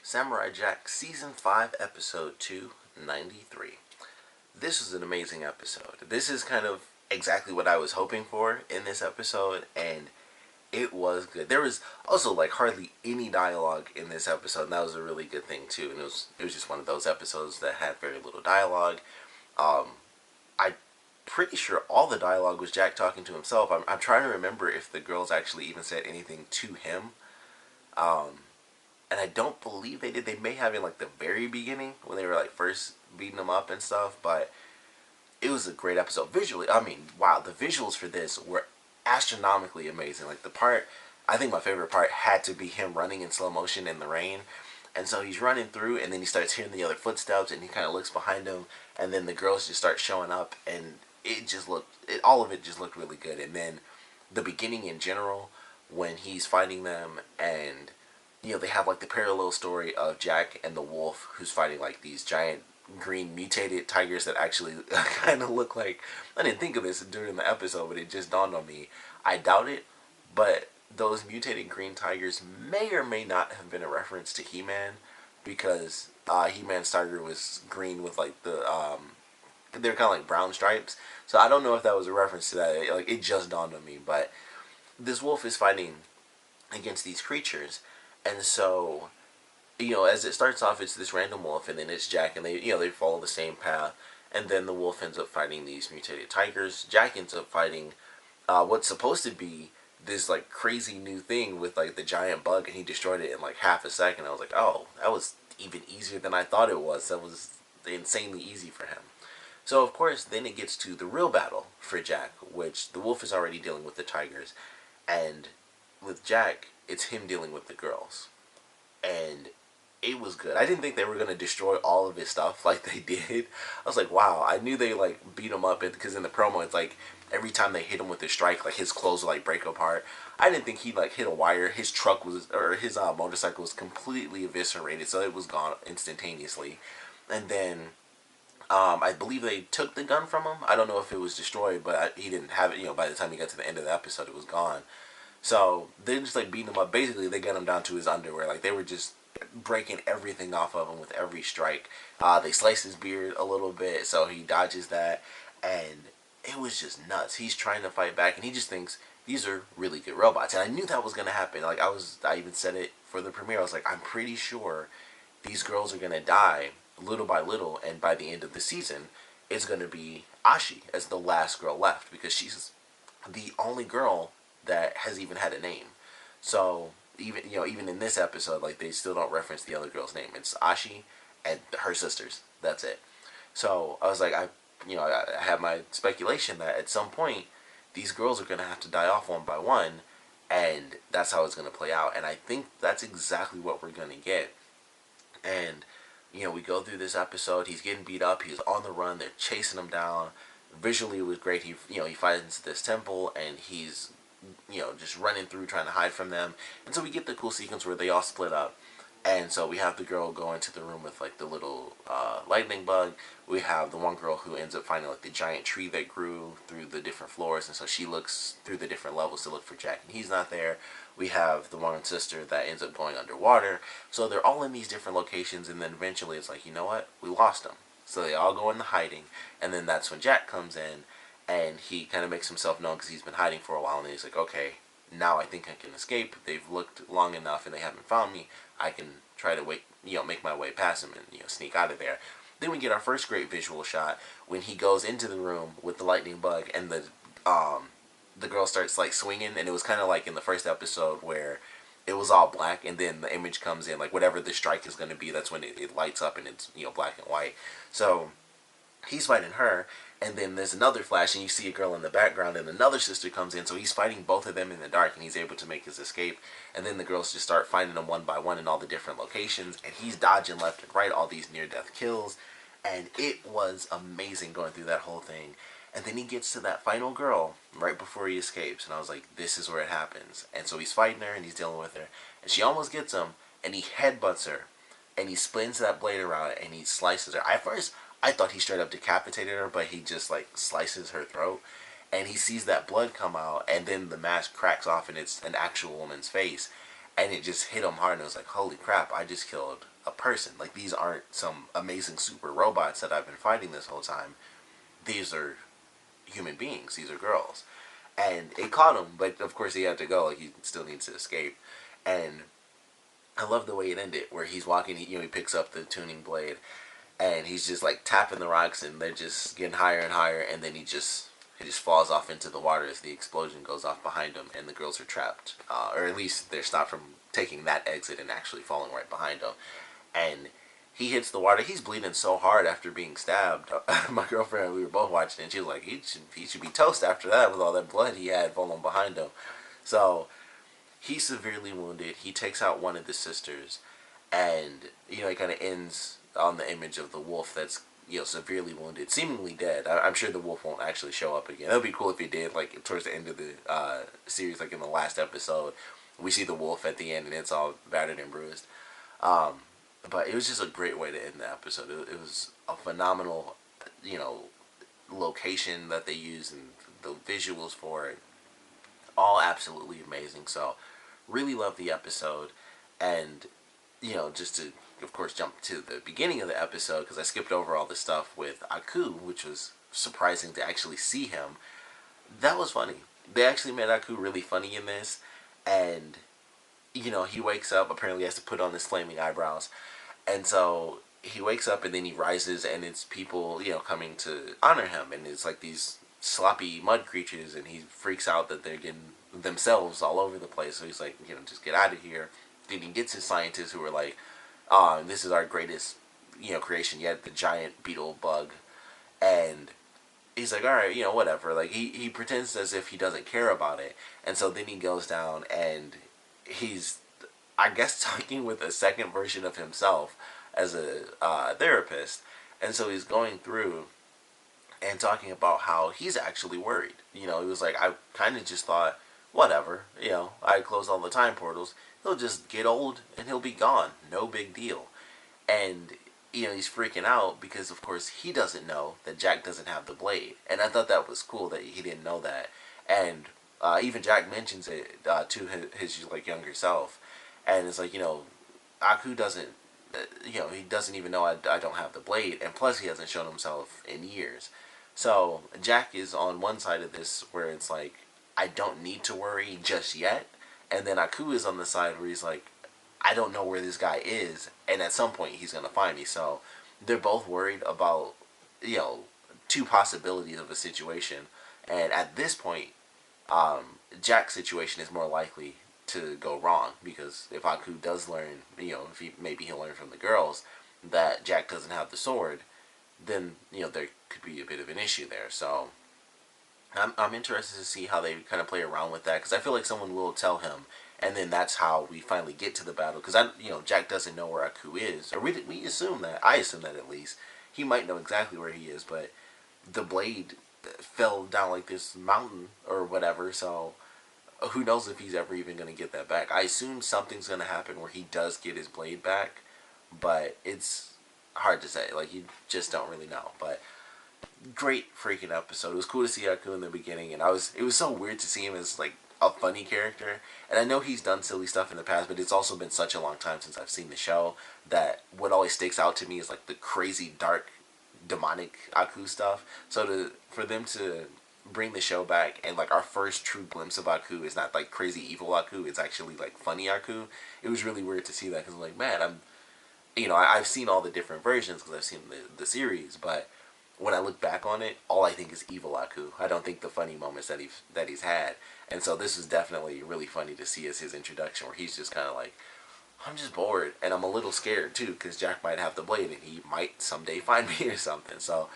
Samurai Jack Season 5, Episode 293. This was an amazing episode. This is kind of exactly what I was hoping for in this episode, and it was good. There was also like hardly any dialogue in this episode, and that was a really good thing too. And it was just one of those episodes that had very little dialogue. I'm pretty sure all the dialogue was Jack talking to himself. I'm trying to remember if the girls actually even said anything to him. And I don't believe they did. They may have in like the very beginning when they were like first beating him up and stuff, but it was a great episode. Visually, I mean, wow, the visuals for this were astronomically amazing. Like I think my favorite part had to be him running in slow motion in the rain. And so he's running through, and then he starts hearing the other footsteps, and he kind of looks behind him, and then the girls just start showing up, and all of it just looked really good. And then the beginning in general, when he's fighting them, and they have like the parallel story of Jack and the wolf who's fighting like these giant green mutated tigers that actually kind of look like, I didn't think of this during the episode, but it just dawned on me. I doubt it, but those mutated green tigers may or may not have been a reference to He-Man, because He-Man's tiger was green with like they're kind of like brown stripes. So I don't know if that was a reference to that. Like, it just dawned on me. But this wolf is fighting against these creatures, and so, as it starts off, it's this random wolf, and then it's Jack, and they follow the same path, and then the wolf ends up fighting these mutated tigers. Jack ends up fighting what's supposed to be this like crazy new thing with like the giant bug, and he destroyed it in like half a second. I was like, oh, that was even easier than I thought it was. That was insanely easy for him. So of course, then it gets to the real battle for Jack, which the wolf is already dealing with the tigers, and with Jack, it's him dealing with the girls. And it was good. I didn't think they were going to destroy all of his stuff like they did. I was like, wow. I knew they like beat him up, because in the promo, it's like every time they hit him with a strike, like his clothes would like break apart. I didn't think he like hit a wire. His truck or his motorcycle was completely eviscerated, so it was gone instantaneously. And then I believe they took the gun from him. I don't know if it was destroyed, but he didn't have it. By the time he got to the end of the episode, it was gone. So they just like beating him up. Basically, they got him down to his underwear. Like, they were just breaking everything off of him with every strike. They sliced his beard a little bit, so he dodges that, and it was just nuts. He's trying to fight back, and he just thinks these are really good robots. And I knew that was gonna happen. Like, I even said it for the premiere. I was like, I'm pretty sure these girls are gonna die little by little, and by the end of the season, it's gonna be Ashi as the last girl left, because she's the only girl that has even had a name. So even in this episode, like, they still don't reference the other girl's name. It's Ashi and her sisters. That's it. So I was like, I have my speculation that at some point these girls are gonna have to die off one by one, and that's how it's gonna play out. And I think that's exactly what we're gonna get. And we go through this episode. He's getting beat up. He's on the run. They're chasing him down. Visually, it was great. He finds this temple, and he's just running through trying to hide from them. And so we get the cool sequence where they all split up. And so we have the girl go into the room with like the little lightning bug. We have the one girl who ends up finding like the giant tree that grew through the different floors, and so she looks through the different levels to look for Jack, and he's not there. We have the one sister that ends up going underwater. So they're all in these different locations, and then eventually it's like, you know what? We lost them. So they all go into hiding, and then that's when Jack comes in, and he kind of makes himself known because he's been hiding for a while, and he's like, okay, now I think I can escape. They've looked long enough and they haven't found me. I can try to make my way past them and sneak out of there. Then we get our first great visual shot when he goes into the room with the lightning bug, and the girl starts like swinging, and it was kind of like in the first episode where it was all black, and then the image comes in, like whatever the strike is going to be, that's when it lights up and it's black and white. So he's fighting her, and then there's another flash, and you see a girl in the background, and another sister comes in, so he's fighting both of them in the dark, and he's able to make his escape. And then the girls just start finding him one by one in all the different locations, and he's dodging left and right, all these near-death kills, and it was amazing going through that whole thing. And then he gets to that final girl right before he escapes, and I was like, this is where it happens. And so he's fighting her, and he's dealing with her, and she almost gets him, and he headbutts her, and he spins that blade around, and he slices her. At first, I thought he straight up decapitated her, but he just like slices her throat, and he sees that blood come out, and then the mask cracks off, and it's an actual woman's face. and it just hit him hard, and it was like, holy crap, I just killed a person. Like, these aren't some amazing super robots that I've been fighting this whole time. These are human beings. These are girls. And it caught him, but of course he had to go. Like, he still needs to escape. And I love the way it ended, where he's walking, he picks up the tuning blade, and he's just like tapping the rocks, and they're just getting higher and higher, and then he just falls off into the water as the explosion goes off behind him, and the girls are trapped, or at least they're stopped from taking that exit and actually falling right behind him. And he hits the water. He's bleeding so hard after being stabbed. My girlfriend, we were both watching, and she was like, he should be toast after that with all that blood he had falling behind him. So he's severely wounded. He takes out one of the sisters, and it kind of ends on the image of the wolf that's severely wounded, seemingly dead. I'm sure the wolf won't actually show up again. That would be cool if he did, like towards the end of the series, like in the last episode, we see the wolf at the end, and it's all battered and bruised. But it was just a great way to end the episode. It was a phenomenal, location that they used, and the visuals for it, all absolutely amazing. So really love the episode. And just to of course jump to the beginning of the episode, because I skipped over all the stuff with Aku, which was surprising to actually see him. That was funny. They actually made Aku really funny in this. And he wakes up, apparently has to put on his flaming eyebrows, and so he wakes up, and then he rises, and it's people coming to honor him, and it's like these sloppy mud creatures, and he freaks out that they're getting themselves all over the place. So he's like, just get out of here. Then he gets his scientists, who are like, this is our greatest creation yet, the giant beetle bug. And he's like, all right, whatever. Like, he pretends as if he doesn't care about it. And so then he goes down, and he's, I guess, talking with a second version of himself as a therapist. And so he's going through and talking about how he's actually worried. He was like, I kind of just thought, whatever, I close all the time portals. He'll just get old and he'll be gone. No big deal. And, he's freaking out because, of course, he doesn't know that Jack doesn't have the blade. And I thought that was cool that he didn't know that. And even Jack mentions it to his like younger self. And it's like, Aku doesn't, he doesn't even know I don't have the blade. And plus, he hasn't shown himself in years. So Jack is on one side of this where it's like, I don't need to worry just yet. And then Aku is on the side where he's like, I don't know where this guy is, and at some point he's going to find me. So they're both worried about, two possibilities of a situation. And at this point, Jack's situation is more likely to go wrong, because if Aku does learn, maybe he'll learn from the girls that Jack doesn't have the sword, then, there could be a bit of an issue there. So I'm interested to see how they kind of play around with that, because I feel like someone will tell him, and then that's how we finally get to the battle. Because Jack doesn't know where Aku is, or we assume that. I assume that at least he might know exactly where he is, but the blade fell down like this mountain or whatever. So who knows if he's ever even going to get that back? I assume something's going to happen where he does get his blade back, but it's hard to say. Like, you just don't really know. But great freaking episode. It was cool to see Aku in the beginning, and it was so weird to see him as like a funny character. And I know he's done silly stuff in the past, but it's also been such a long time since I've seen the show that what always sticks out to me is like the crazy dark demonic Aku stuff. So for them to bring the show back, and like our first true glimpse of Aku is not like crazy evil Aku, it's actually like funny Aku. It was really weird to see that, because I'm like, man, I've seen all the different versions because I've seen the series, but when I look back on it, all I think is evil Aku. I don't think the funny moments that he's had. And so this is definitely really funny to see as his introduction, where he's just kind of like, I'm just bored, and I'm a little scared too, because Jack might have the blade, and he might someday find me or something. So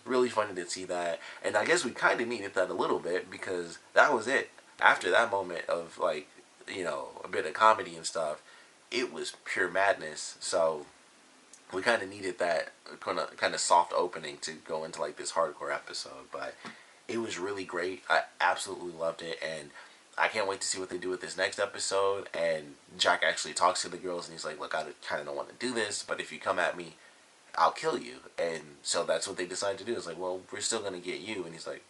really funny to see that. And I guess we kind of needed that a little bit, because that was it. After that moment of like, a bit of comedy and stuff, it was pure madness. So we kind of needed that kind of soft opening to go into like this hardcore episode. But it was really great. I absolutely loved it, and I can't wait to see what they do with this next episode. And Jack actually talks to the girls, and he's like, look, I kind of don't want to do this, but if you come at me, I'll kill you. And so that's what they decide to do. It's like, well, we're still going to get you. And he's like,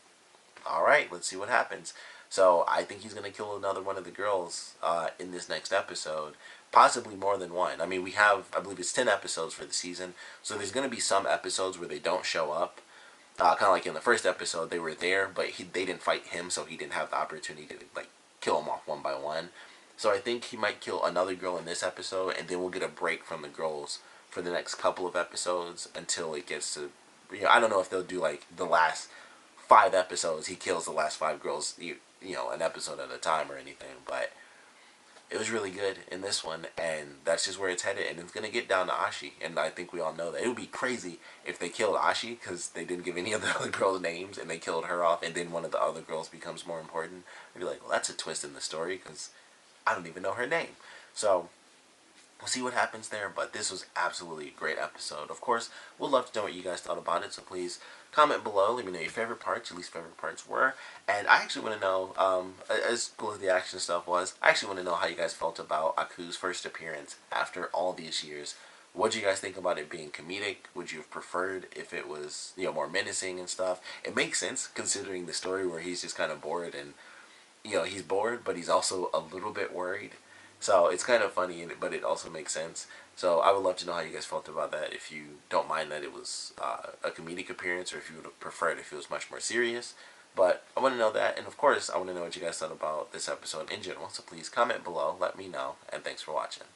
all right, let's see what happens. So I think he's going to kill another one of the girls in this next episode. Possibly more than one. I mean, we have, I believe it's 10 episodes for the season. So there's going to be some episodes where they don't show up. Kind of like in the first episode, they were there, but they didn't fight him, so he didn't have the opportunity to like kill them off one by one. So I think he might kill another girl in this episode, and then we'll get a break from the girls for the next couple of episodes until it gets to, I don't know if they'll do like the last 5 episodes. He kills the last 5 girls, an episode at a time or anything, but it was really good in this one, and that's just where it's headed, and it's going to get down to Ashi, and I think we all know that. It would be crazy if they killed Ashi, because they didn't give any of the other girls' names, and they killed her off, and then one of the other girls becomes more important. I'd be like, well, that's a twist in the story, because I don't even know her name. So, we'll see what happens there, but this was absolutely a great episode. Of course, we'd love to know what you guys thought about it, so please comment below. Let me know your favorite parts, your least favorite parts were. And I actually want to know, as cool as the action stuff was, I actually want to know how you guys felt about Aku's first appearance after all these years. What do you guys think about it being comedic? Would you have preferred if it was, more menacing and stuff? It makes sense considering the story where he's just kind of bored and, he's bored, but he's also a little bit worried. So it's kind of funny, but it also makes sense. So I would love to know how you guys felt about that. If you don't mind that it was a comedic appearance, or if you would have preferred if it was much more serious. But I want to know that, and of course, I want to know what you guys thought about this episode in general. So please comment below, let me know, and thanks for watching.